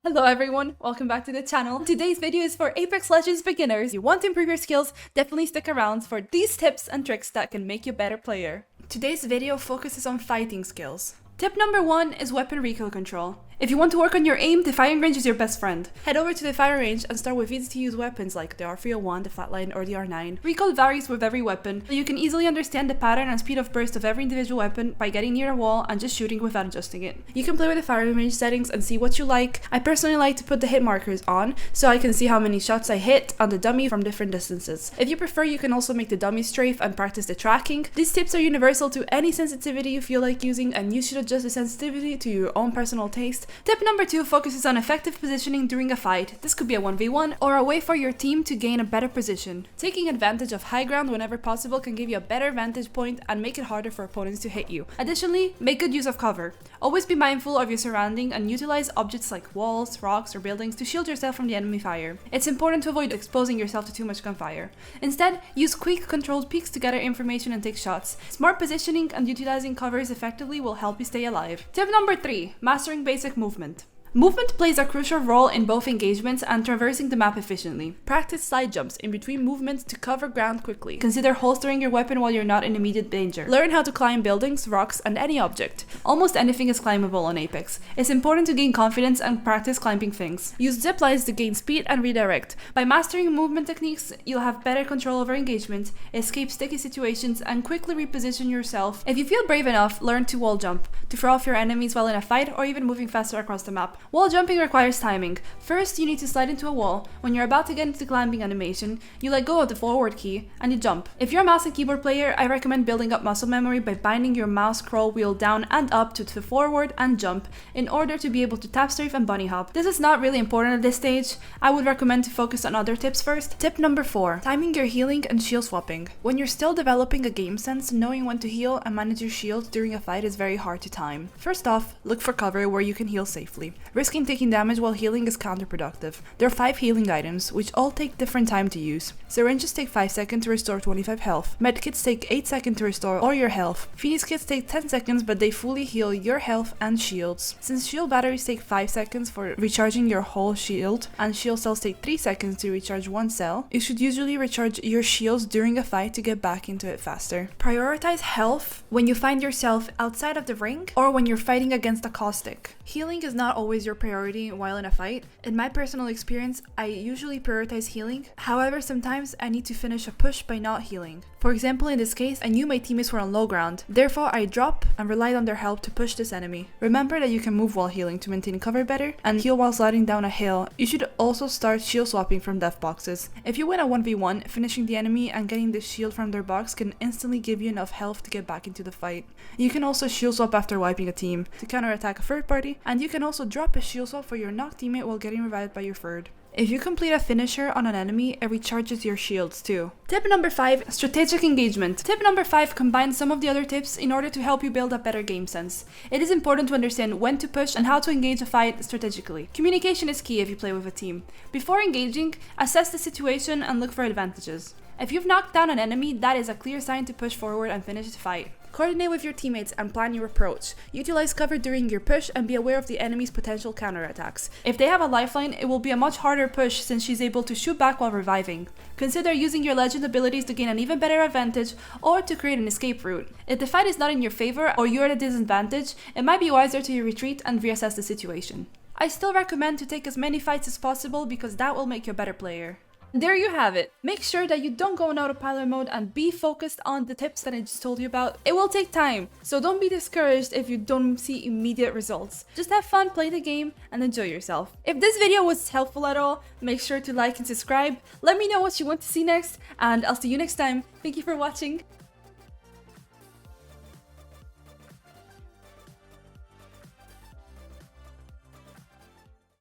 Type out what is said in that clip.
Hello everyone, welcome back to the channel. Today's video is for Apex Legends beginners. If you want to improve your skills, definitely stick around for these tips and tricks that can make you a better player. Today's video focuses on fighting skills. Tip number 1 is weapon recoil control. If you want to work on your aim, the firing range is your best friend. Head over to the firing range and start with easy to use weapons like the R301, the Flatline, or the R9. Recoil varies with every weapon, so you can easily understand the pattern and speed of burst of every individual weapon by getting near a wall and just shooting without adjusting it. You can play with the firing range settings and see what you like. I personally like to put the hit markers on, so I can see how many shots I hit on the dummy from different distances. If you prefer, you can also make the dummy strafe and practice the tracking. These tips are universal to any sensitivity you feel like using, and you should adjust the sensitivity to your own personal taste. Tip number 2 focuses on effective positioning during a fight. This could be a 1v1 or a way for your team to gain a better position. Taking advantage of high ground whenever possible can give you a better vantage point and make it harder for opponents to hit you. Additionally, make good use of cover. Always be mindful of your surrounding and utilize objects like walls, rocks, or buildings to shield yourself from the enemy fire. It's important to avoid exposing yourself to too much gunfire. Instead, use quick controlled peeks to gather information and take shots. Smart positioning and utilizing covers effectively will help you stay alive. Tip number 3, mastering basic movement. Movement plays a crucial role in both engagements and traversing the map efficiently. Practice side jumps in between movements to cover ground quickly. Consider holstering your weapon while you're not in immediate danger. Learn how to climb buildings, rocks, and any object. Almost anything is climbable on Apex. It's important to gain confidence and practice climbing things. Use zip lines to gain speed and redirect. By mastering movement techniques, you'll have better control over engagement, escape sticky situations, and quickly reposition yourself. If you feel brave enough, learn to wall jump, to throw off your enemies while in a fight or even moving faster across the map. Wall jumping requires timing. First, you need to slide into a wall. When you're about to get into the climbing animation, you let go of the forward key and you jump. If you're a mouse and keyboard player, I recommend building up muscle memory by binding your mouse scroll wheel down and up to the forward and jump in order to be able to tap strafe and bunny hop. This is not really important at this stage. I would recommend to focus on other tips first. Tip number 4, timing your healing and shield swapping. When you're still developing a game sense, knowing when to heal and manage your shield during a fight is very hard to time. First off, look for cover where you can heal safely. Risking taking damage while healing is counterproductive. There are 5 healing items, which all take different time to use. Syringes take 5 seconds to restore 25 health. Medkits take 8 seconds to restore all your health. Phoenix kits take 10 seconds, but they fully heal your health and shields. Since shield batteries take 5 seconds for recharging your whole shield, and shield cells take 3 seconds to recharge one cell, you should usually recharge your shields during a fight to get back into it faster. Prioritize health when you find yourself outside of the ring or when you're fighting against a caustic. Healing is not always your priority while in a fight. In my personal experience, I usually prioritize healing. However, sometimes I need to finish a push by not healing. For example, in this case, I knew my teammates were on low ground. Therefore, I dropped and relied on their help to push this enemy. Remember that you can move while healing to maintain cover better and heal while sliding down a hill. You should also start shield swapping from death boxes. If you win a 1v1, finishing the enemy and getting the shield from their box can instantly give you enough health to get back into the fight. You can also shield swap after wiping a team to counterattack a third party, and you can also drop a shield swap for your knocked teammate while getting revived by your third. If you complete a finisher on an enemy, it recharges your shields too. Tip number 5, strategic engagement. Tip number 5 combines some of the other tips in order to help you build a better game sense. It is important to understand when to push and how to engage a fight strategically. Communication is key if you play with a team. Before engaging, assess the situation and look for advantages. If you've knocked down an enemy, that is a clear sign to push forward and finish the fight. Coordinate with your teammates and plan your approach. Utilize cover during your push and be aware of the enemy's potential counterattacks. If they have a lifeline, it will be a much harder push since she's able to shoot back while reviving. Consider using your legend abilities to gain an even better advantage or to create an escape route. If the fight is not in your favor or you're at a disadvantage, it might be wiser to retreat and reassess the situation. I still recommend to take as many fights as possible because that will make you a better player. There you have it. Make sure that you don't go in autopilot mode and be focused on the tips that I just told you about. It will take time, so don't be discouraged if you don't see immediate results. Just have fun, play the game, and enjoy yourself. If this video was helpful at all, make sure to like and subscribe. Let me know what you want to see next, and I'll see you next time. Thank you for watching.